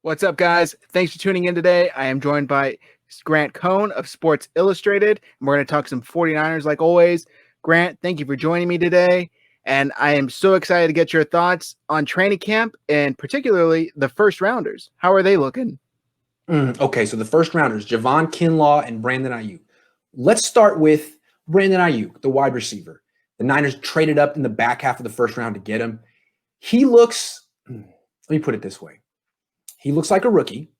What's up, guys? Thanks for tuning in today. I am joined by Grant Cohn of Sports Illustrated, and we're going to talk some 49ers like always. Grant, thank you for joining me today, and I am so excited to get your thoughts on training camp and particularly the first rounders. How are they looking? Okay, so the first rounders, Javon Kinlaw and Brandon Ayuk. Let's start with Brandon Ayuk, the wide receiver. The Niners traded up in the back half of the first round to get him. He looks, let me put it this way. He looks like a rookie,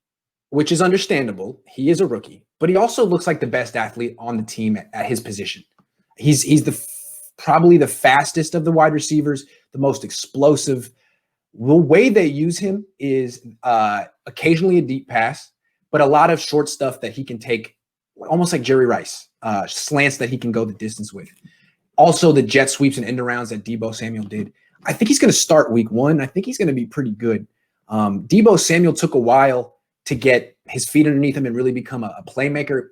which is understandable. He is a rookie, but he also looks like the best athlete on the team at his position. He's probably the fastest of the wide receivers, the most explosive. The way they use him is occasionally a deep pass, but a lot of short stuff that he can take, almost like Jerry Rice, slants that he can go the distance with. Also, the jet sweeps and end arounds that Deebo Samuel did. I think he's going to start week one. I think he's going to be pretty good. Deebo Samuel took a while to get his feet underneath him and really become a playmaker.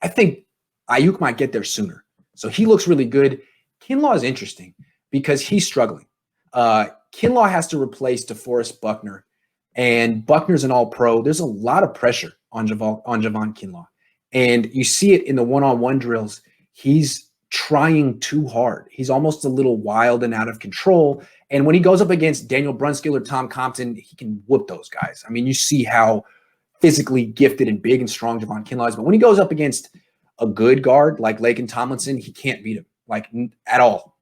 I think Ayuk might get there sooner. So he looks really good. Kinlaw is interesting because he's struggling. Kinlaw has to replace DeForest Buckner, and Buckner's an all-pro. There's a lot of pressure on Javon Kinlaw, and you see it in the one-on-one drills. He's trying too hard. He's almost a little wild and out of control. And when he goes up against Daniel Brunskill or Tom Compton, he can whoop those guys. I mean, you see how physically gifted and big and strong Javon Kinlaw is. But when he goes up against a good guard like Laken Tomlinson, he can't beat him, like at all.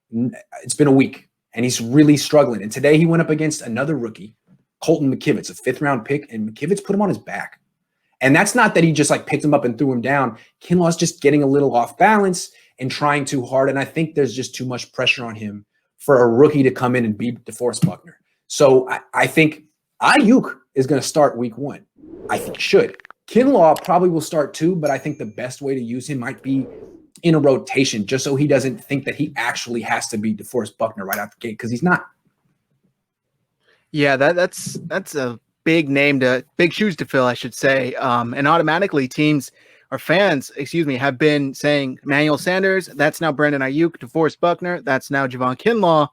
It's been a week, and he's really struggling. And today he went up against another rookie, Colton McKivitz, a fifth-round pick, and McKivitz put him on his back. And that's not that he just like picked him up and threw him down. Kinlaw's just getting a little off balance and trying too hard. And I think there's just too much pressure on him for a rookie to come in and beat DeForest Buckner. So I think Ayuk is going to start week one. I think he should. Kinlaw probably will start too, but I think the best way to use him might be in a rotation, just so he doesn't think that he actually has to beat DeForest Buckner right out the gate, because he's not. Yeah, that's a big shoes to fill, I should say. And automatically teams or fans, have been saying Emmanuel Sanders, that's now Brandon Ayuk, DeForest Buckner, that's now Javon Kinlaw.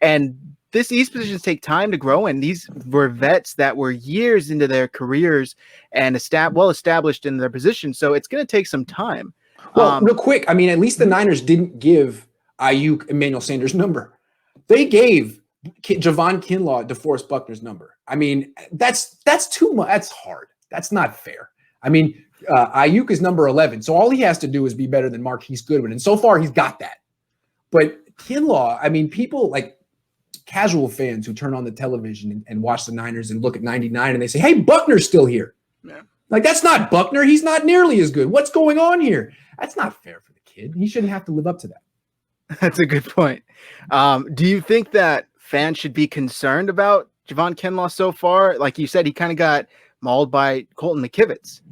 And these positions take time to grow, and these were vets that were years into their careers and well established in their position. So it's going to take some time. Well, real quick, I mean, at least the Niners didn't give Ayuk Emmanuel Sanders' number. They gave Javon Kinlaw DeForest Buckner's number. I mean, that's too much. That's hard. That's not fair. I mean, Ayuk is number 11, so all he has to do is be better than Marquise Goodwin, and so far he's got that. But Kinlaw, I mean, people like casual fans who turn on the television and watch the Niners and look at 99 and they say, hey, Buckner's still here. Yeah. Like, that's not Buckner. He's not nearly as good. What's going on here? That's not fair for the kid. He shouldn't have to live up to that. That's a good point. Do you think that fans should be concerned about Javon Kinlaw so far? Like you said, he kind of got mauled by Colton McKivitz.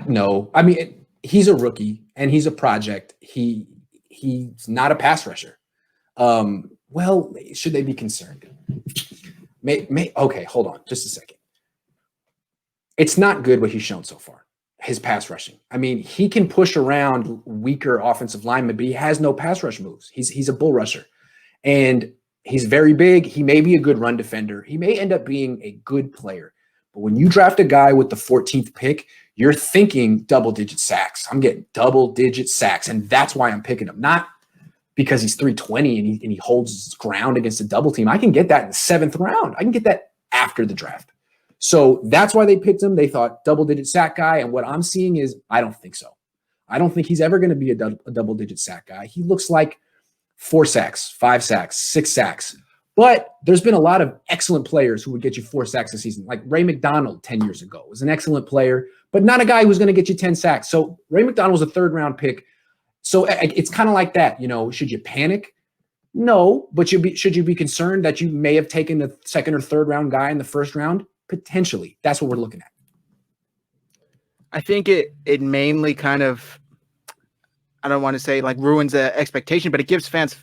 No. I mean, he's a rookie and he's a project. He's not a pass rusher. Well, should they be concerned? Okay, hold on just a second. It's not good what he's shown so far, his pass rushing. I mean, he can push around weaker offensive linemen, but he has no pass rush moves. He's a bull rusher. And he's very big. He may be a good run defender. He may end up being a good player. But when you draft a guy with the 14th pick, you're thinking double-digit sacks. I'm getting double-digit sacks, and that's why I'm picking him. Not because he's 320 and he holds his ground against a double team. I can get that in the 7th round. I can get that after the draft. So that's why they picked him. They thought double-digit sack guy, and what I'm seeing is I don't think so. I don't think he's ever going to be a double-digit sack guy. He looks like 4 sacks, 5 sacks, 6 sacks. But there's been a lot of excellent players who would get you 4 sacks a season, like Ray McDonald 10 years ago was an excellent player, but not a guy who's going to get you 10 sacks. So Ray McDonald was a 3rd-round pick. So it's kind of like that. Should you panic? No, but should you be concerned that you may have taken the 2nd or 3rd round guy in the 1st round? Potentially. That's what we're looking at. I think it mainly kind of, I don't want to say like ruins the expectation, but it gives fans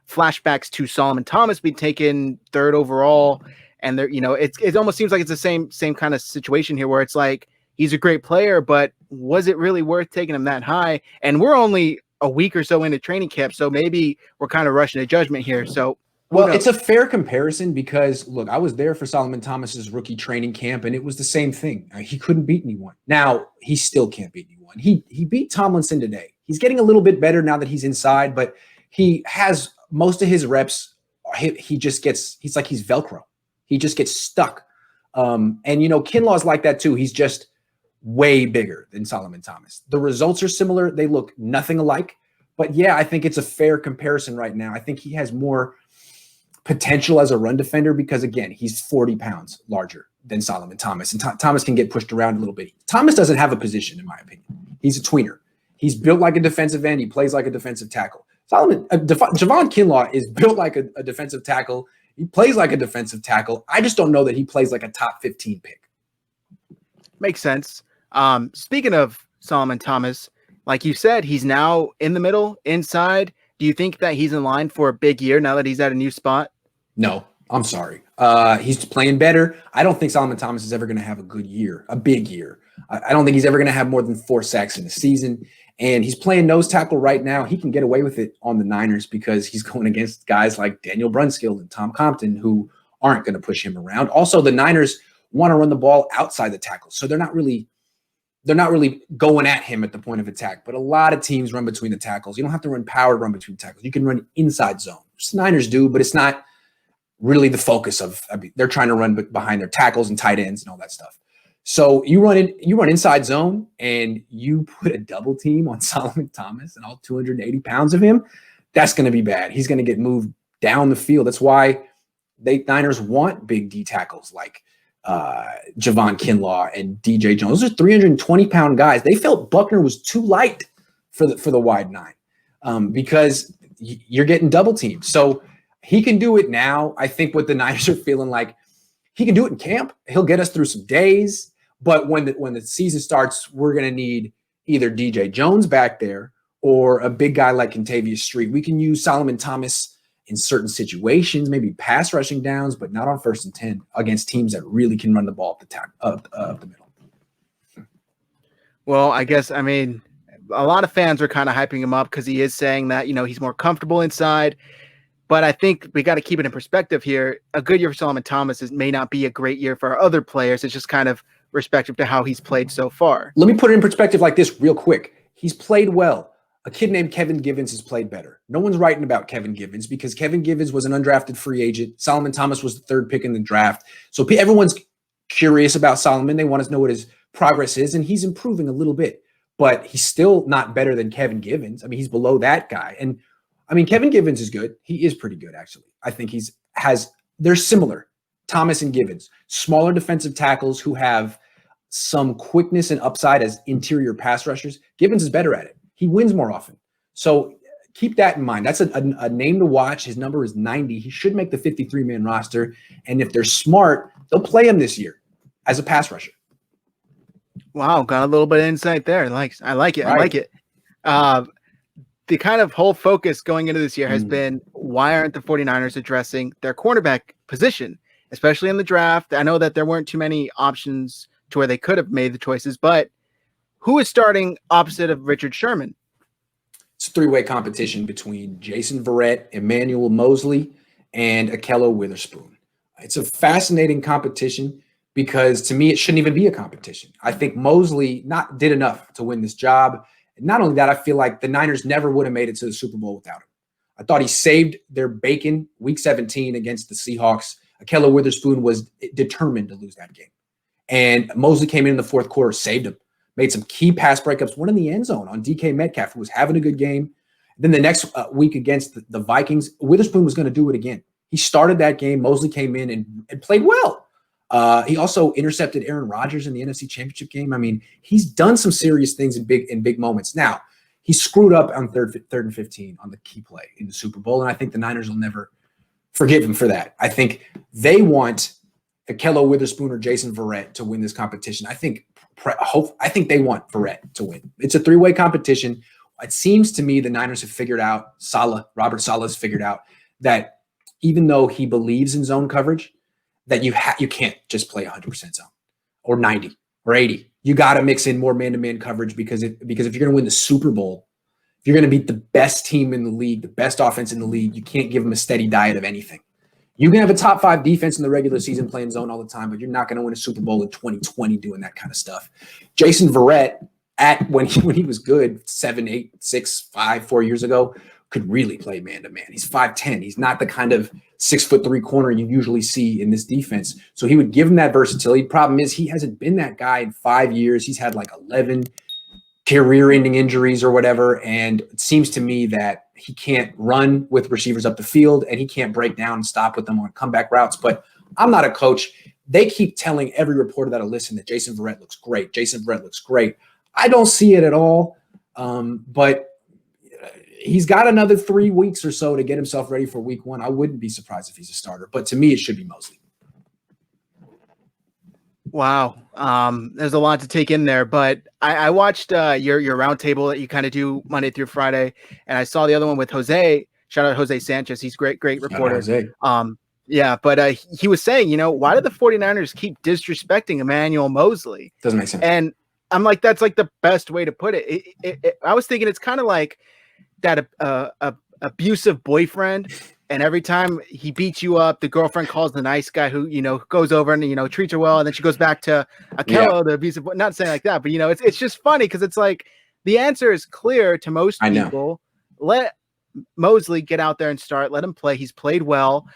flashbacks to Solomon Thomas being taken 3rd overall. And there, it almost seems like it's the same kind of situation here where it's like, he's a great player, but was it really worth taking him that high? And we're only a week or so into training camp, so maybe we're kind of rushing to judgment here. So Who Well, it's knows? a fair comparison because, look, I was there for Solomon Thomas's rookie training camp, and it was the same thing. He couldn't beat anyone. Now, he still can't beat anyone. He beat Tomlinson today. He's getting a little bit better now that he's inside, but he has most of his reps. He just gets – he's like he's Velcro. He just gets stuck. And, Kinlaw's like that too. He's just way bigger than Solomon Thomas. The results are similar. They look nothing alike. But, yeah, I think it's a fair comparison right now. I think he has more – potential as a run defender because, again, he's 40 pounds larger than Solomon Thomas, and Thomas can get pushed around a little bit. Thomas doesn't have a position, in my opinion. He's a tweener. He's built like a defensive end. He plays like a defensive tackle. Javon Kinlaw is built like a defensive tackle. He plays like a defensive tackle. I just don't know that he plays like a top 15 pick. Makes sense. Speaking of Solomon Thomas, like you said, he's now in the middle, inside. Do you think that he's in line for a big year now that he's at a new spot? No, I'm sorry. He's playing better. I don't think Solomon Thomas is ever going to have a good year, a big year. I don't think he's ever going to have more than 4 sacks in a season. And he's playing nose tackle right now. He can get away with it on the Niners because he's going against guys like Daniel Brunskill and Tom Compton who aren't going to push him around. Also, the Niners want to run the ball outside the tackle, so they're not really going at him at the point of attack. But a lot of teams run between the tackles. You don't have to run power run between tackles. You can run inside zone, which the Niners do, but it's not really the focus of. They're trying to run behind their tackles and tight ends and all that stuff. So you run inside zone and you put a double team on Solomon Thomas and all 280 pounds of him. That's going to be bad. He's going to get moved down the field. That's why Niners want big D tackles like Javon Kinlaw and DJ Jones. Those are 320-pound guys. They felt Buckner was too light for the wide nine because you're getting double teamed. So he can do it now. I think what the Niners are feeling like, he can do it in camp. He'll get us through some days. But when the season starts, we're going to need either DJ Jones back there or a big guy like Kentavious Street. We can use Solomon Thomas in certain situations, maybe pass rushing downs, but not on 1st and 10 against teams that really can run the ball up the middle. Well, I mean, a lot of fans are kind of hyping him up because he is saying that, he's more comfortable inside. But I think we got to keep it in perspective here. A good year for Solomon Thomas may not be a great year for our other players. It's just kind of respective to how he's played so far. Let me put it in perspective like this real quick. He's played well. A kid named Kevin Givens has played better. No one's writing about Kevin Givens because Kevin Givens was an undrafted free agent. Solomon Thomas was the 3rd pick in the draft. So everyone's curious about Solomon. They want to know what his progress is, and he's improving a little bit. But he's still not better than Kevin Givens. I mean, he's below that guy. And, I mean, Kevin Givens is good. He is pretty good, actually. I think they're similar, Thomas and Givens. Smaller defensive tackles who have some quickness and upside as interior pass rushers. Givens is better at it. He wins more often. So keep that in mind. That's a name to watch. His number is 90. He should make the 53-man roster. And if they're smart, they'll play him this year as a pass rusher. Wow, got a little bit of insight there. I like it. Right. I like it. The kind of whole focus going into this year has been, why aren't the 49ers addressing their cornerback position, especially in the draft? I know that there weren't too many options to where they could have made the choices, but who is starting opposite of Richard Sherman? It's a 3-way competition between Jason Verrett, Emmanuel Mosley, and Akello Witherspoon. It's a fascinating competition because to me, it shouldn't even be a competition. I think Mosley did enough to win this job. And not only that, I feel like the Niners never would have made it to the Super Bowl without him. I thought he saved their bacon week 17 against the Seahawks. Akello Witherspoon was determined to lose that game. And Mosley came in the 4th quarter, saved him, made some key pass breakups, one in the end zone on DK Metcalf, who was having a good game. Then the next week against the Vikings, Witherspoon was going to do it again. He started that game. Mosley came in and played well. He also intercepted Aaron Rodgers in the NFC Championship game. I mean, he's done some serious things in big moments. Now, he screwed up on third and 15 on the key play in the Super Bowl, and I think the Niners will never forgive him for that. I think they want Akello Witherspoon or Jason Verrett to win this competition. I think they want Verrett to win. It's a 3-way competition. It seems to me the Niners have figured out, Robert Saleh has figured out that even though he believes in zone coverage, that you can't just play 100% zone or 90 or 80. You got to mix in more man-to-man coverage because if you're going to win the Super Bowl, If you're going to beat the best team in the league, the best offense in the league, you can't give them a steady diet of anything. You can have a top 5 defense in the regular season playing zone all the time, but you're not going to win a Super Bowl in 2020 doing that kind of stuff. Jason Verrett, when he was good 7, 8, 6, 5, 4 years ago, could really play man-to-man. He's 5'10". He's not the kind of 6'3" corner you usually see in this defense. So he would give him that versatility. Problem is he hasn't been that guy in 5 years. He's had like 11 career-ending injuries or whatever, and it seems to me that he can't run with receivers up the field, and he can't break down and stop with them on comeback routes. But I'm not a coach. They keep telling every reporter that I listen that Jason Verrett looks great. Jason Verrett looks great. I don't see it at all, but he's got another 3 weeks or so to get himself ready for week 1. I wouldn't be surprised if he's a starter, but to me, it should be Mosley. Wow. There's a lot to take in there, but I watched your roundtable that you kind of do Monday through Friday, and I saw the other one with Jose. Shout out Jose Sanchez. He's great reporter. Yeah, but he was saying, why do the 49ers keep disrespecting Emmanuel Mosley? Doesn't make sense. And I'm like, that's like the best way to put it. I was thinking it's kind of like that abusive boyfriend. And every time he beats you up, the girlfriend calls the nice guy who, goes over and, treats her well. And then she goes back to Akello, the abusive, not saying like that, but, it's just funny because it's like the answer is clear to most people. Let Mosley get out there and start. Let him play. He's played well.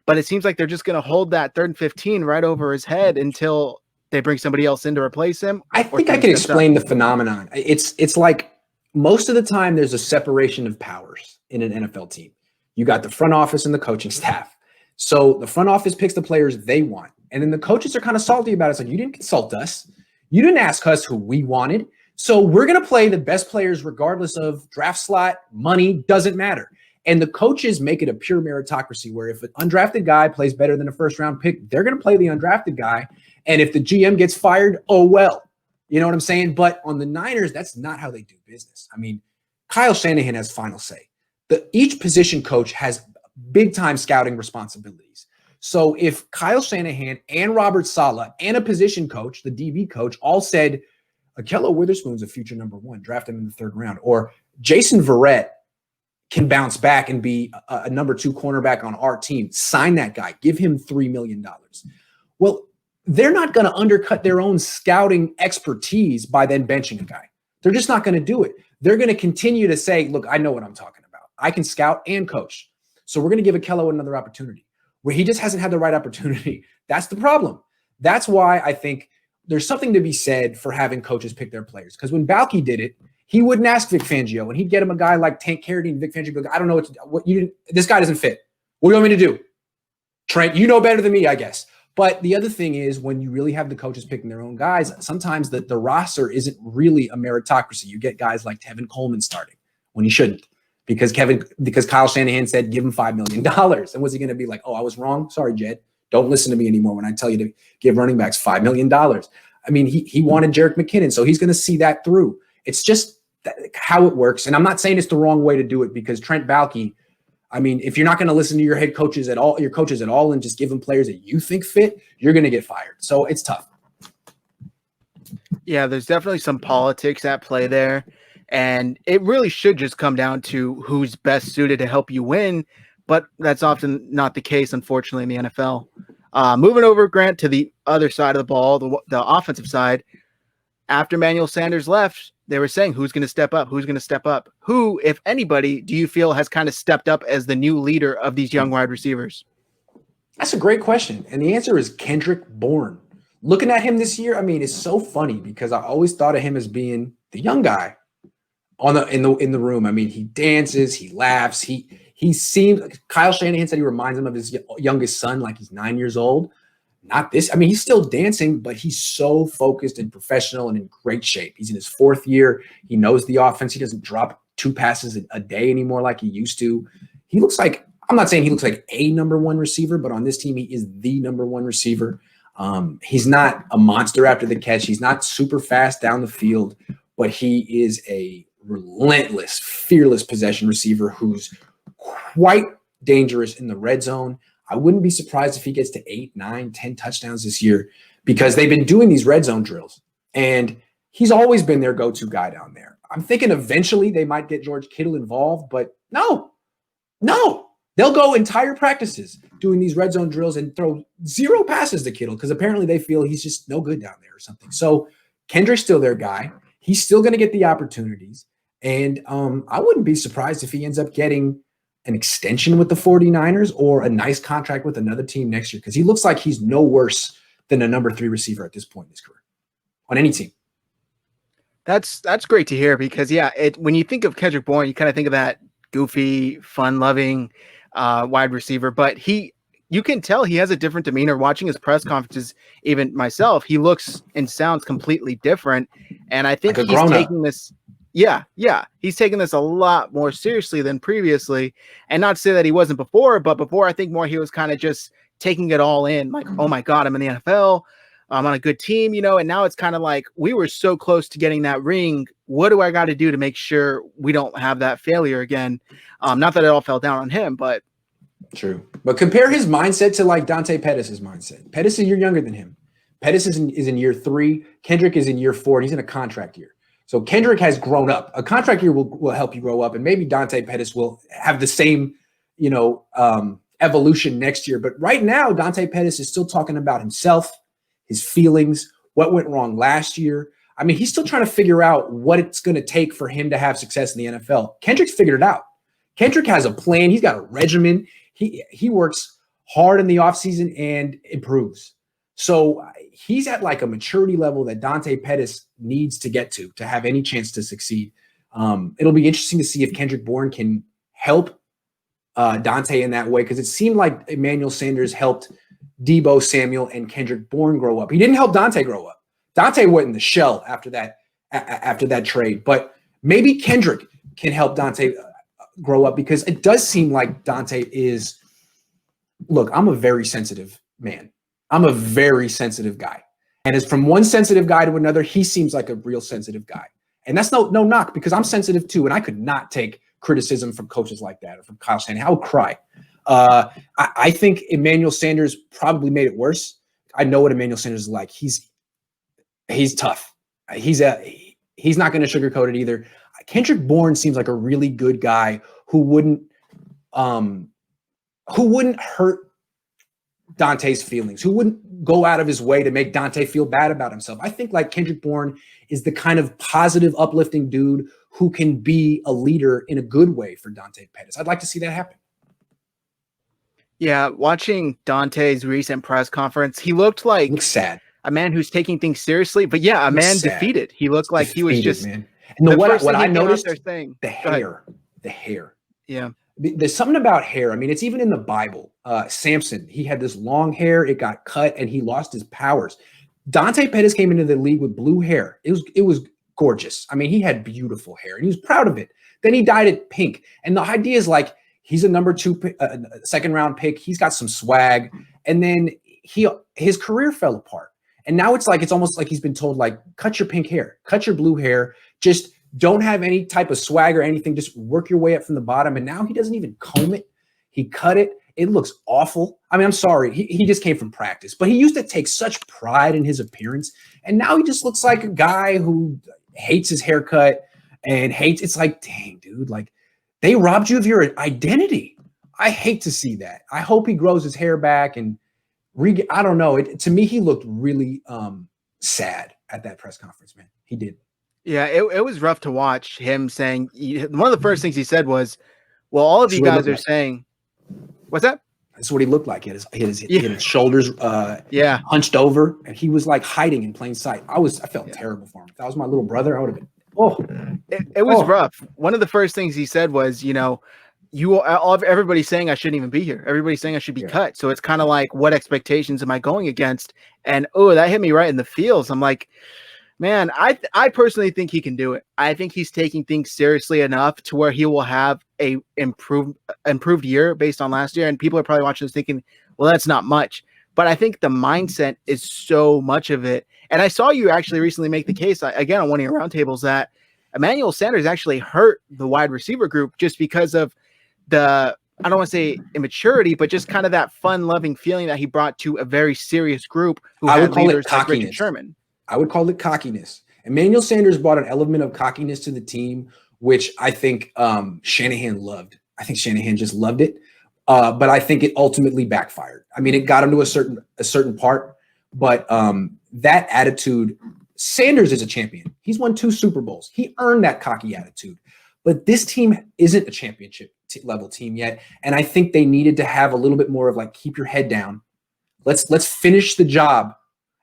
But it seems like they're just going to hold that 3rd and 15 right over his head until they bring somebody else in to replace him. I think I can explain the phenomenon. It's like most of the time there's a separation of powers in an NFL team. You got the front office and the coaching staff. So the front office picks the players they want. And then the coaches are kind of salty about it. It's like, you didn't consult us. You didn't ask us who we wanted. So we're going to play the best players regardless of draft slot, money, doesn't matter. And the coaches make it a pure meritocracy where if an undrafted guy plays better than a first-round pick, they're going to play the undrafted guy. And if the GM gets fired, oh, well. You know what I'm saying? But on the Niners, that's not how they do business. I mean, Kyle Shanahan has final say. Each position coach has big-time scouting responsibilities. So if Kyle Shanahan and Robert Saleh and a position coach, the DB coach, all said, Akello Witherspoon's a future number 1, draft him in the 3rd round, or Jason Verrett can bounce back and be a number 2 cornerback on our team, sign that guy, give him $3 million. Well, they're not going to undercut their own scouting expertise by then benching a guy. They're just not going to do it. They're going to continue to say, look, I know what I'm talking about. I can scout and coach. So we're going to give Akello another opportunity where he just hasn't had the right opportunity. That's the problem. That's why I think there's something to be said for having coaches pick their players. Because when Balky did it, he wouldn't ask Vic Fangio, and he'd get him a guy like Tank Carradine. Vic Fangio goes, I don't know this guy doesn't fit. What do you want me to do? Trent, you know better than me, I guess. But the other thing is when you really have the coaches picking their own guys, sometimes the roster isn't really a meritocracy. You get guys like Tevin Coleman starting when he shouldn't. Because Kyle Shanahan said, give him $5 million. And was he going to be like, oh, I was wrong? Sorry, Jed. Don't listen to me anymore when I tell you to give running backs $5 million. I mean, he wanted Jerick McKinnon, so he's going to see that through. It's just how it works. And I'm not saying it's the wrong way to do it because Trent Baalke, I mean, if you're not going to listen to your coaches at all, and just give them players that you think fit, you're going to get fired. So it's tough. Yeah, there's definitely some politics at play there. And it really should just come down to who's best suited to help you win. But that's often not the case, unfortunately, in the NFL. Moving over, Grant, to the other side of the ball, the offensive side. After Emmanuel Sanders left, they were saying, who's going to step up? Who's going to step up? Who, if anybody, do you feel has kind of stepped up as the new leader of these young wide receivers? That's a great question. And the answer is Kendrick Bourne. Looking at him this year, I mean, it's so funny because I always thought of him as being the young guy in the room. I mean, he dances, he laughs, he seems. Kyle Shanahan said he reminds him of his youngest son, like he's 9 years old. Not this. I mean, he's still dancing, but he's so focused and professional and in great shape. He's in his 4th year. He knows the offense. He doesn't drop 2 passes a day anymore like he used to. He looks like, I'm not saying he looks like a number 1 receiver, but on this team, he is the number 1 receiver. He's not a monster after the catch. He's not super fast down the field, but he is a relentless, fearless possession receiver who's quite dangerous in the red zone. I wouldn't be surprised if he gets to 8, 9, 10 touchdowns this year because they've been doing these red zone drills, and he's always been their go-to guy down there. I'm thinking eventually they might get George Kittle involved, but no. They'll go entire practices doing these red zone drills and throw 0 passes to Kittle because apparently they feel he's just no good down there or something. So Kendrick's still their guy. He's still going to get the opportunities. And I wouldn't be surprised if he ends up getting an extension with the 49ers or a nice contract with another team next year because he looks like he's no worse than a number 3 receiver at this point in his career on any team. That's great to hear because, when you think of Kendrick Bourne, you kind of think of that goofy, fun-loving wide receiver, but you can tell he has a different demeanor. Watching his press conferences, even myself, he looks and sounds completely different. And I think he's taking this. Yeah. He's taking this a lot more seriously than previously. And not to say that he wasn't before, but before I think more he was kind of just taking it all in. Like, oh my God, I'm in the NFL. I'm on a good team, and now it's kind of like we were so close to getting that ring. What do I got to do to make sure we don't have that failure again? Not that it all fell down on him, but. True. But compare his mindset to like Dante Pettis' mindset. Pettis is a year younger than him. Pettis is in year 3. Kendrick is in year 4, and he's in a contract year. So Kendrick has grown up. A contract year will help you grow up, and maybe Dante Pettis will have the same, evolution next year. But right now, Dante Pettis is still talking about himself, his feelings, what went wrong last year. I mean, he's still trying to figure out what it's going to take for him to have success in the NFL. Kendrick's figured it out. Kendrick has a plan. He's got a regimen. He works hard in the offseason and improves. So he's at like a maturity level that Dante Pettis needs to get to have any chance to succeed. It'll be interesting to see if Kendrick Bourne can help Dante in that way because it seemed like Emmanuel Sanders helped Deebo Samuel and Kendrick Bourne grow up. He didn't help Dante grow up. Dante went in the shell after that trade, but maybe Kendrick can help Dante grow up because it does seem like Dante is, look, I'm a very sensitive man. I'm a very sensitive guy. And as from one sensitive guy to another, he seems like a real sensitive guy. And that's no knock because I'm sensitive too. And I could not take criticism from coaches like that or from Kyle Shanahan. I would cry. I think Emmanuel Sanders probably made it worse. I know what Emmanuel Sanders is like. He's tough. He's not going to sugarcoat it either. Kendrick Bourne seems like a really good guy who wouldn't hurt Dante's feelings, who wouldn't go out of his way to make Dante feel bad about himself. I think like Kendrick Bourne is the kind of positive, uplifting dude who can be a leader in a good way for Dante Pettis. I'd like to see that happen. Yeah, watching Dante's recent press conference, he looked like sad. A man who's taking things seriously, but yeah, a man sad. Defeated. He looked like he was just, man. And what I noticed, saying, the hair. Yeah. There's something about hair. I mean, it's even in the Bible. Samson, he had this long hair, it got cut, and he lost his powers. Dante Pettis came into the league with blue hair. It was gorgeous. I mean, he had beautiful hair, and he was proud of it. Then he dyed it pink. And the idea is like, he's a number 2 second-round pick. He's got some swag. And then his career fell apart. And now it's almost like he's been told, like, cut your pink hair, cut your blue hair, just don't have any type of swag or anything. Just work your way up from the bottom. And now he doesn't even comb it. He cut it. It looks awful. I mean, I'm sorry. He just came from practice, but he used to take such pride in his appearance. And now he just looks like a guy who hates his haircut and hates. It's like, dang, dude, like they robbed you of your identity. I hate to see that. I hope he grows his hair back and I don't know. To me, he looked really sad at that press conference, man. He did. Yeah, it was rough to watch him saying, one of the first things he said was, well, all of you guys are saying, what's that? That's what he looked like. He had his shoulders hunched over, and he was like hiding in plain sight. I felt terrible for him. If that was my little brother, I would have been, It was rough. One of the first things he said was, everybody's saying I shouldn't even be here. Everybody's saying I should be cut. So it's kind of like, what expectations am I going against? And that hit me right in the feels. I'm like, man, I personally think he can do it. I think he's taking things seriously enough to where he will have a improved year based on last year. And people are probably watching this thinking, well, that's not much. But I think the mindset is so much of it. And I saw you actually recently make the case, again, on one of your roundtables, that Emmanuel Sanders actually hurt the wide receiver group just because of I don't want to say immaturity, but just kind of that fun-loving feeling that he brought to a very serious group who had leaders like Richard Sherman. I would call it cockiness. Emmanuel Sanders brought an element of cockiness to the team, which I think Shanahan loved. I think Shanahan just loved it. But I think it ultimately backfired. I mean, it got him to a certain part, but that attitude, Sanders is a champion. He's won 2 Super Bowls. He earned that cocky attitude. But this team isn't a championship level team yet. And I think they needed to have a little bit more of like, keep your head down. Let's finish the job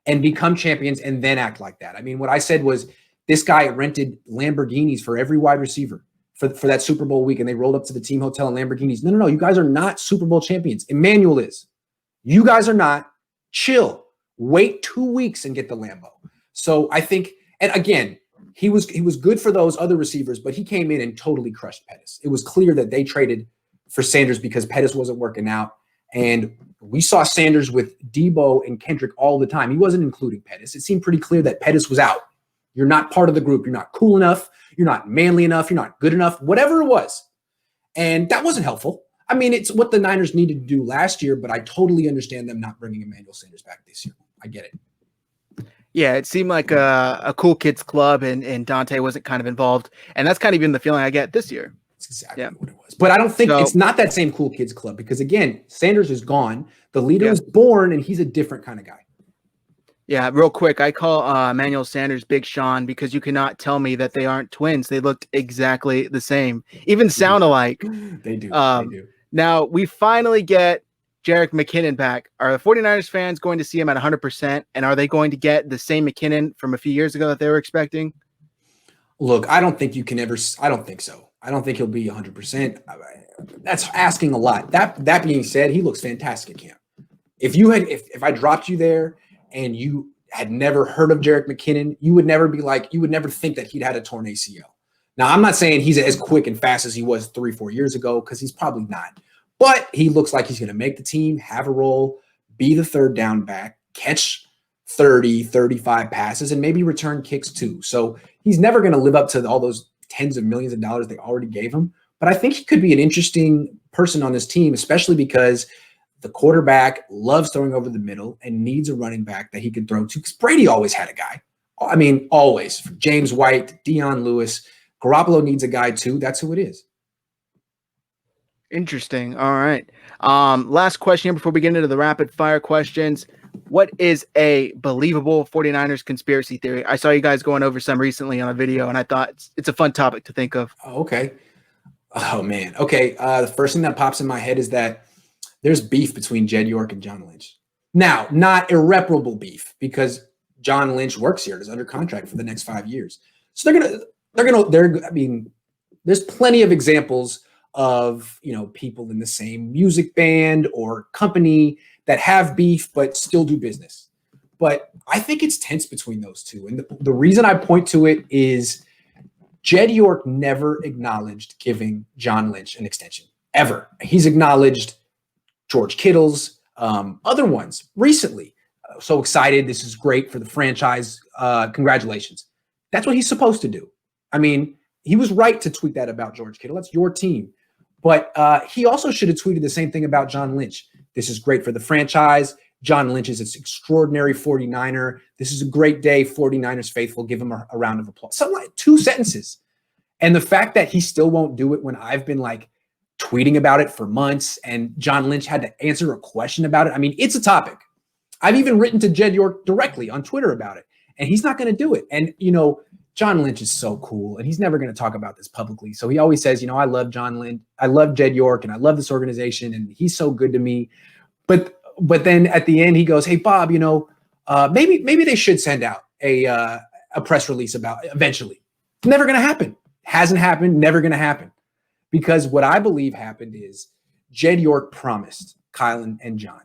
and become champions and then act like that. I mean, what I said was this guy rented Lamborghinis for every wide receiver for that Super Bowl week, and they rolled up to the team hotel in Lamborghinis. No, you guys are not Super Bowl champions. Emmanuel is. You guys are not. Chill. Wait 2 weeks and get the Lambo. So I think, and again, he was good for those other receivers, but he came in and totally crushed Pettis. It was clear that they traded for Sanders because Pettis wasn't working out. And we saw Sanders with Debo and Kendrick all the time. He wasn't including Pettis. It seemed pretty clear that Pettis was out. You're not part of the group. You're not cool enough. You're not manly enough. You're not good enough, whatever it was. And that wasn't helpful. I mean, it's what the Niners needed to do last year, but I totally understand them not bringing Emmanuel Sanders back this year. I get it. Yeah, it seemed like a cool kids club, and Dante wasn't kind of involved. And that's kind of even the feeling I get this year. That's exactly what it was. But I don't think it's not that same cool kids club because, again, Sanders is gone. The leader is born, and he's a different kind of guy. Yeah, real quick, I call Emmanuel Sanders Big Sean because you cannot tell me that they aren't twins. They looked exactly the same, even sound alike. They do. They do. Now, we finally get Jerick McKinnon back. Are the 49ers fans going to see him at 100%? And are they going to get the same McKinnon from a few years ago that they were expecting? Look, I don't think you can ever – I don't think so. I don't think he'll be 100%. That's asking a lot. That being said, he looks fantastic at camp. If I dropped you there and you had never heard of Jerick McKinnon, you would never think that he'd had a torn ACL. Now, I'm not saying he's as quick and fast as he was 3-4 years ago because he's probably not. But he looks like he's going to make the team, have a role, be the third down back, catch 30, 35 passes, and maybe return kicks too. So he's never going to live up to all those tens of millions of dollars they already gave him. But I think he could be an interesting person on this team, especially because the quarterback loves throwing over the middle and needs a running back that he can throw to. Because Brady always had a guy. I mean, always. James White, Deion Lewis. Garoppolo needs a guy too. That's who it is. Interesting. All right. Last question here before we get into the rapid fire questions. What is a believable 49ers conspiracy theory? I saw you guys going over some recently on a video, and I thought it's a fun topic to think of. Oh, okay. Oh, man. Okay. The first thing that pops in my head is that there's beef between Jed York and John Lynch. Now, not irreparable beef because John Lynch works here and is under contract for the next 5 years. So I mean, there's plenty of examples of, people in the same music band or company that have beef but still do business. But I think it's tense between those two. And the reason I point to it is Jed York never acknowledged giving John Lynch an extension, ever. He's acknowledged George Kittle's, other ones recently. So excited. This is great for the franchise. Congratulations. That's what he's supposed to do. I mean, he was right to tweet that about George Kittle. That's your team. But he also should have tweeted the same thing about John Lynch. This is great for the franchise. John Lynch is an extraordinary 49er. This is a great day. 49ers faithful. Give him a round of applause. Something like 2 sentences. And the fact that he still won't do it when I've been tweeting about it for months and John Lynch had to answer a question about it. I mean, it's a topic. I've even written to Jed York directly on Twitter about it, and he's not going to do it. And, John Lynch is so cool, and he's never going to talk about this publicly. So he always says, I love John Lynch. I love Jed York, and I love this organization, and he's so good to me. But then at the end, he goes, hey, Bob, maybe they should send out a press release about it eventually. Never going to happen. Hasn't happened. Never going to happen. Because what I believe happened is Jed York promised Kyle and John.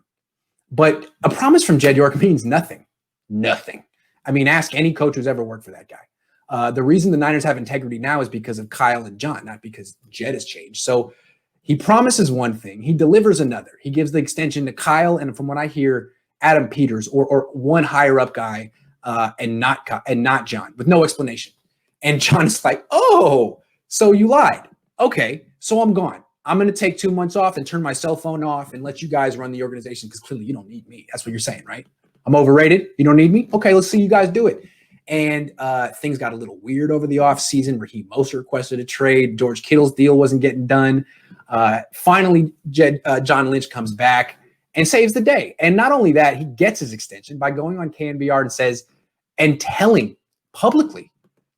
But a promise from Jed York means nothing. Nothing. I mean, ask any coach who's ever worked for that guy. The reason the Niners have integrity now is because of Kyle and John, not because Jed has changed. So he promises one thing, he delivers another. He gives the extension to Kyle, and from what I hear, Adam Peters or one higher up guy, and not John, with no explanation. And John is like, oh, so you lied. Okay, so I'm gone. I'm going to take 2 months off and turn my cell phone off and let you guys run the organization because clearly you don't need me. That's what you're saying, right? I'm overrated. You don't need me? Okay, let's see you guys do it. And things got a little weird over the offseason. Raheem Mostert requested a trade. George Kittle's deal wasn't getting done. Finally, John Lynch comes back and saves the day. And not only that, he gets his extension by going on KNBR and telling publicly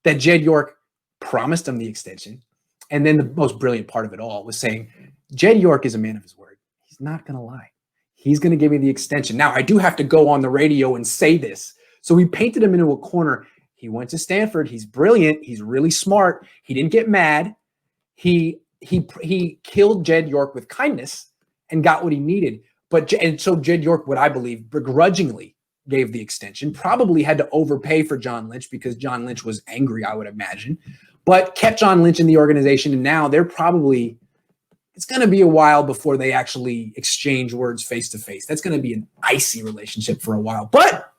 that Jed York promised him the extension. And then the most brilliant part of it all was saying, Jed York is a man of his word. He's not going to lie. He's going to give me the extension. Now, I do have to go on the radio and say this. So we painted him into a corner. He went to Stanford. He's brilliant. He's really smart. He didn't get mad. He killed Jed York with kindness and got what he needed. And so Jed York, what I believe, begrudgingly gave the extension, probably had to overpay for John Lynch because John Lynch was angry, I would imagine, but kept John Lynch in the organization. And now it's going to be a while before they actually exchange words face to face. That's going to be an icy relationship for a while, but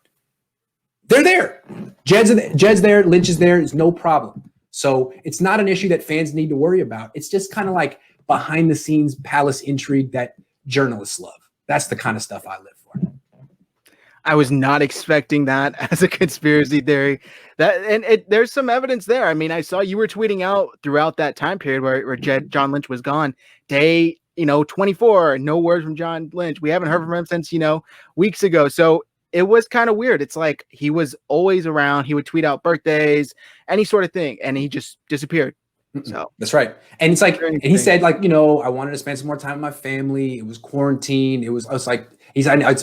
they're there. Jed's there. Lynch is there. It's no problem. So it's not an issue that fans need to worry about. It's just kind of like behind the scenes palace intrigue that journalists love. That's the kind of stuff I live for. I was not expecting that as a conspiracy theory. There's some evidence there. I mean, I saw you were tweeting out throughout that time period where John Lynch was gone. Day 24, no word from John Lynch. We haven't heard from him since weeks ago. So it was kind of weird. It's like he was always around. He would tweet out birthdays, any sort of thing, and he just disappeared. So that's right. And it's like, and he said, like, I wanted to spend some more time with my family. It was quarantine. I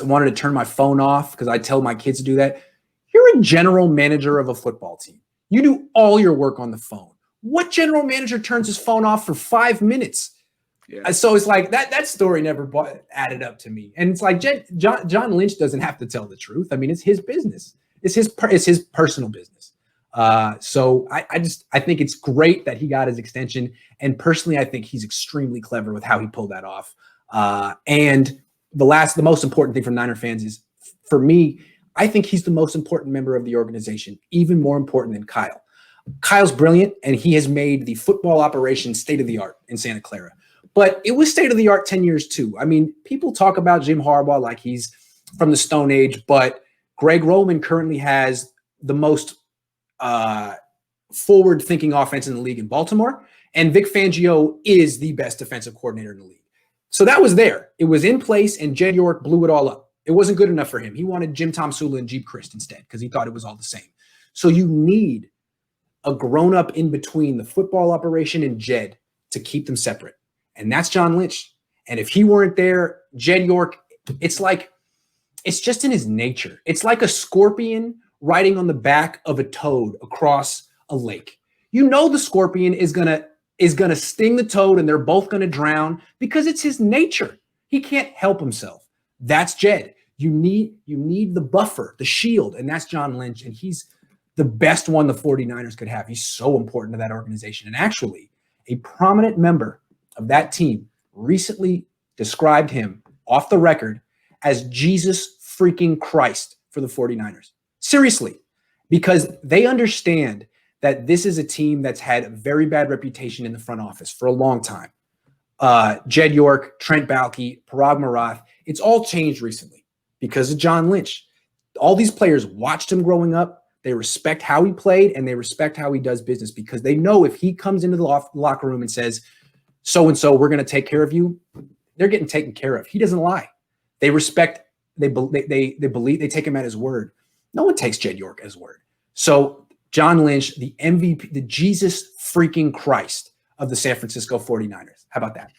wanted to turn my phone off because I tell my kids to do that. You're a general manager of a football team. You do all your work on the phone. What general manager turns his phone off for 5 minutes? Yeah. So it's like that story never added up to me. And it's like John Lynch doesn't have to tell the truth. I mean, it's his business. It's his personal business. So I think it's great that he got his extension. And personally, I think he's extremely clever with how he pulled that off. And the most important thing for Niner fans is, for me, I think he's the most important member of the organization, even more important than Kyle. Kyle's brilliant, and he has made the football operation state-of-the-art in Santa Clara. But it was state-of-the-art 10 years too. I mean, people talk about Jim Harbaugh like he's from the Stone Age, but Greg Roman currently has the most forward-thinking offense in the league in Baltimore, and Vic Fangio is the best defensive coordinator in the league. So that was there. It was in place, and Jed York blew it all up. It wasn't good enough for him. He wanted Jim Tomsula and Jeep Christ instead because he thought it was all the same. So you need a grown-up in between the football operation and Jed to keep them separate. And that's John Lynch. And if he weren't there, Jed York, it's just in his nature. It's like a scorpion riding on the back of a toad across a lake. The scorpion is gonna sting the toad, and they're both gonna drown because it's his nature. He can't help himself. That's Jed. You need the buffer, the shield, and that's John Lynch. And he's the best one the 49ers could have. He's so important to that organization. And actually, a prominent member of that team recently described him off the record as Jesus freaking Christ for the 49ers. Seriously, because they understand that this is a team that's had a very bad reputation in the front office for a long time. Jed York, Trent Baalke, Parag Marath, it's all changed recently because of John Lynch. All these players watched him growing up. They respect how he played, and they respect how he does business because they know if he comes into the locker room and says, so-and-so, we're going to take care of you, they're getting taken care of. He doesn't lie. They respect, they believe, they take him at his word. No one takes Jed York at his word. So John Lynch, the MVP, the Jesus freaking Christ of the San Francisco 49ers. How about that?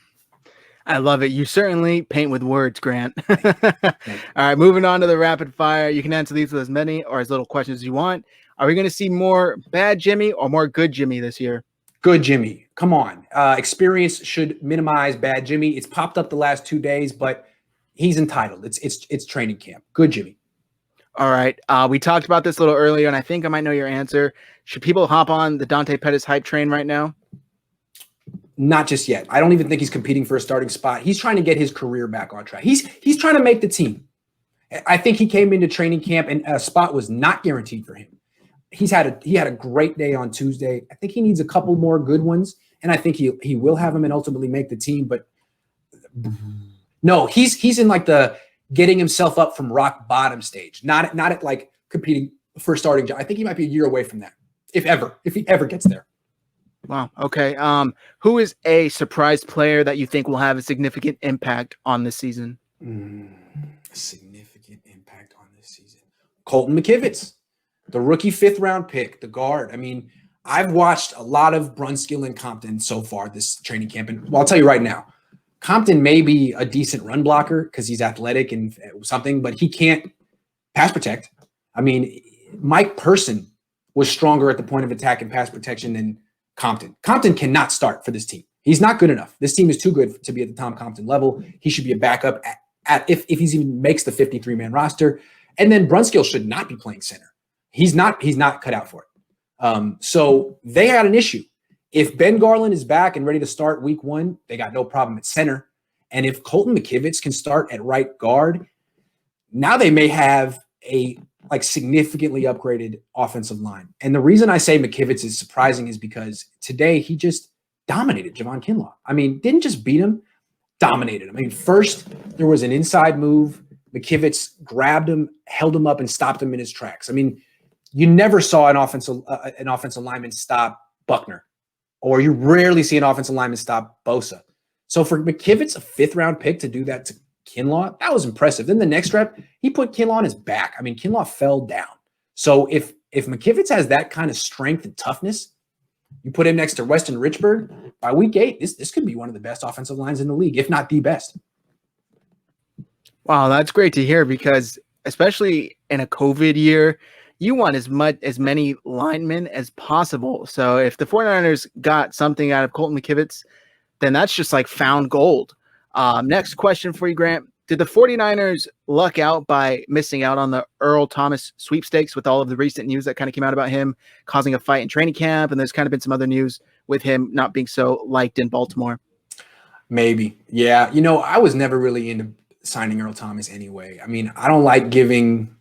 I love it. You certainly paint with words, Grant. All right, moving on to the rapid fire. You can answer these with as many or as little questions as you want. Are we going to see more bad Jimmy or more good Jimmy this year? Good Jimmy. Come on. Experience should minimize bad Jimmy. It's popped up the last 2 days, but he's entitled. It's training camp. Good Jimmy. All right. We talked about this a little earlier, and I think I might know your answer. Should people hop on the Dante Pettis hype train right now? Not just yet. I don't even think he's competing for a starting spot. He's trying to get his career back on track. He's trying to make the team. I think he came into training camp and a spot was not guaranteed for him. He had a great day on Tuesday. I think he needs a couple more good ones, and I think he will have them and ultimately make the team. But no, he's in like the getting himself up from rock bottom stage, not at like competing for a starting job. I think he might be a year away from that, if he ever gets there. Wow. Okay. Who is a surprise player that you think will have a significant impact on this season? Significant impact on this season. Colton McKivitz, the rookie 5th round pick, the guard. I mean, I've watched a lot of Brunskill and Compton so far this training camp. And well, I'll tell you right now, Compton may be a decent run blocker because he's athletic and something, but he can't pass protect. I mean, Mike Person was stronger at the point of attack and pass protection than Compton. Compton cannot start for this team. He's not good enough. This team is too good to be at the Tom Compton level. He should be a backup if he's even makes the 53-man roster. And then Brunskill should not be playing center. He's not cut out for it. So they had an issue. If Ben Garland is back and ready to start week 1, they got no problem at center. And if Colton McKivitz can start at right guard, now they may have a significantly upgraded offensive line. And the reason I say McKivitz is surprising is because today he just dominated Javon Kinlaw. I mean, didn't just beat him, dominated him. I mean, first there was an inside move. McKivitz grabbed him, held him up, and stopped him in his tracks. I mean, you never saw an offensive lineman stop Buckner, or you rarely see an offensive lineman stop Bosa. So for McKivitz, a 5th round pick, to do that to Kinlaw, that was impressive. Then the next rep, he put Kinlaw on his back. I mean, Kinlaw fell down. So if McKivitz has that kind of strength and toughness, you put him next to Weston Richburg, by week 8, this could be one of the best offensive lines in the league, if not the best. Wow, that's great to hear, because especially in a COVID year, you want as many linemen as possible. So if the 49ers got something out of Colton McKivitz, then that's just like found gold. Next question for you, Grant. Did the 49ers luck out by missing out on the Earl Thomas sweepstakes with all of the recent news that kind of came out about him causing a fight in training camp? And there's kind of been some other news with him not being so liked in Baltimore. Maybe. Yeah. I was never really into signing Earl Thomas anyway. I mean, I don't like giving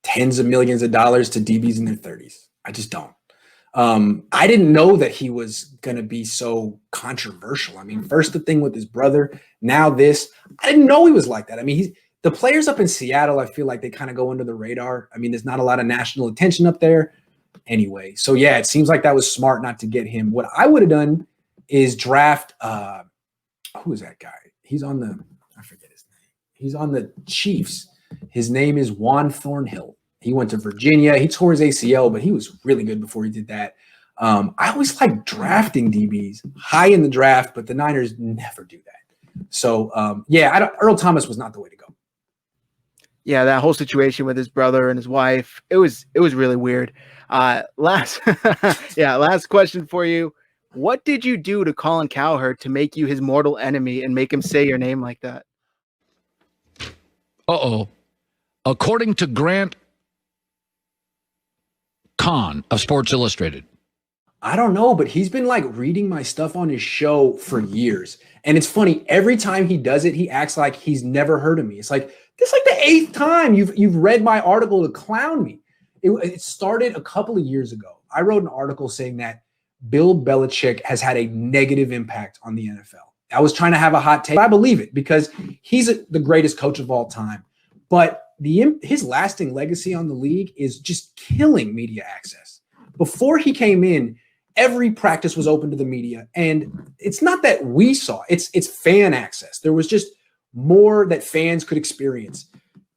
tens of millions of dollars to DBs in their 30s. I just don't. I didn't know that he was going to be so controversial. I mean, first the thing with his brother, now this. I didn't know he was like that. I mean, the players up in Seattle, I feel like they kind of go under the radar. I mean, there's not a lot of national attention up there anyway. So, yeah, it seems like that was smart not to get him. What I would have done is draft who is that guy? He's on the – I forget his name. He's on the Chiefs. His name is Juan Thornhill. He went to Virginia. He tore his ACL, but he was really good before he did that. I always like drafting DBs high in the draft, but the Niners never do that. So, Earl Thomas was not the way to go. Yeah, that whole situation with his brother and his wife, it was really weird. Last question for you. What did you do to Collin Cowherd to make you his mortal enemy and make him say your name like that? According to Grant Cohn of Sports Illustrated. I don't know, but he's been reading my stuff on his show for years. And it's funny, every time he does it, he acts like he's never heard of me. It's like, this is the 8th time you've read my article to clown me. It started a couple of years ago. I wrote an article saying that Bill Belichick has had a negative impact on the NFL. I was trying to have a hot take. I believe it because he's the greatest coach of all time. But his lasting legacy on the league is just killing media access. Before he came in, every practice was open to the media. And it's not that we saw, it's fan access. There was just more that fans could experience.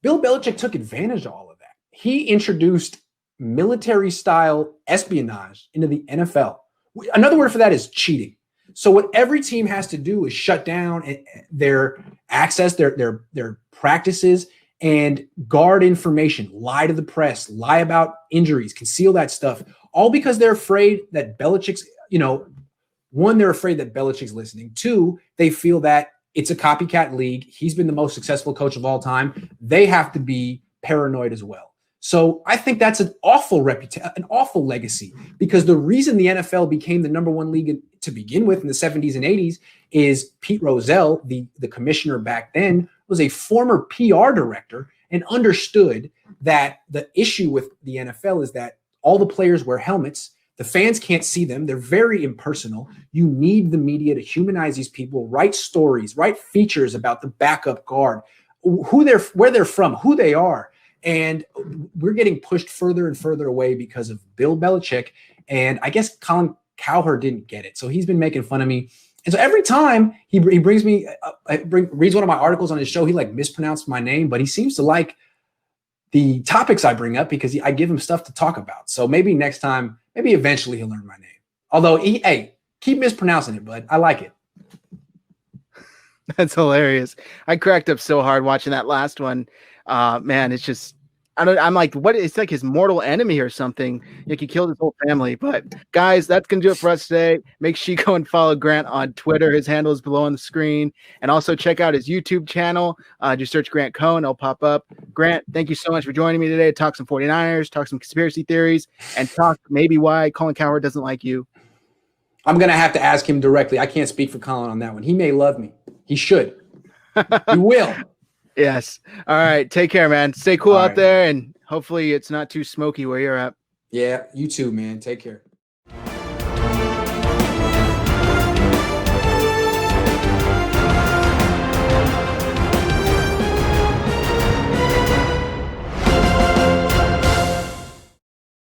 Bill Belichick took advantage of all of that. He introduced military-style espionage into the NFL. Another word for that is cheating. So what every team has to do is shut down their access, their practices, and guard information, lie to the press, lie about injuries, conceal that stuff, all because they're afraid that Belichick's, one, they're afraid that Belichick's listening. 2, they feel that it's a copycat league. He's been the most successful coach of all time. They have to be paranoid as well. So I think that's an awful an awful legacy, because the reason the NFL became the number 1 league to begin with in the 70s and 80s is Pete Rozelle, the commissioner back then, was a former PR director and understood that the issue with the NFL is that all the players wear helmets. The fans can't see them. They're very impersonal. You need the media to humanize these people, write stories, write features about the backup guard, where they're from, who they are. And we're getting pushed further and further away because of Bill Belichick. And I guess Collin Cowherd didn't get it. So he's been making fun of me. And so every time he brings me, reads one of my articles on his show, he like mispronounced my name, but he seems to like the topics I bring up because I give him stuff to talk about. So maybe next time, maybe eventually he'll learn my name. Although, hey, keep mispronouncing it, bud. I like it. That's hilarious. I cracked up so hard watching that last one. Man, it's just, I'm like, what? It's like his mortal enemy or something. Like he killed his whole family. But guys, that's going to do it for us today. Make sure you go and follow Grant on Twitter. His handle is below on the screen. And also check out his YouTube channel. Just search Grant Cohn. It'll pop up. Grant, thank you so much for joining me today to talk some 49ers, talk some conspiracy theories, and talk maybe why Collin Cowherd doesn't like you. I'm going to have to ask him directly. I can't speak for Collin on that one. He may love me. He should. He will. Yes. All right. Take care, man. Stay cool out there, and hopefully it's not too smoky where you're at. Yeah, you too, man. Take care.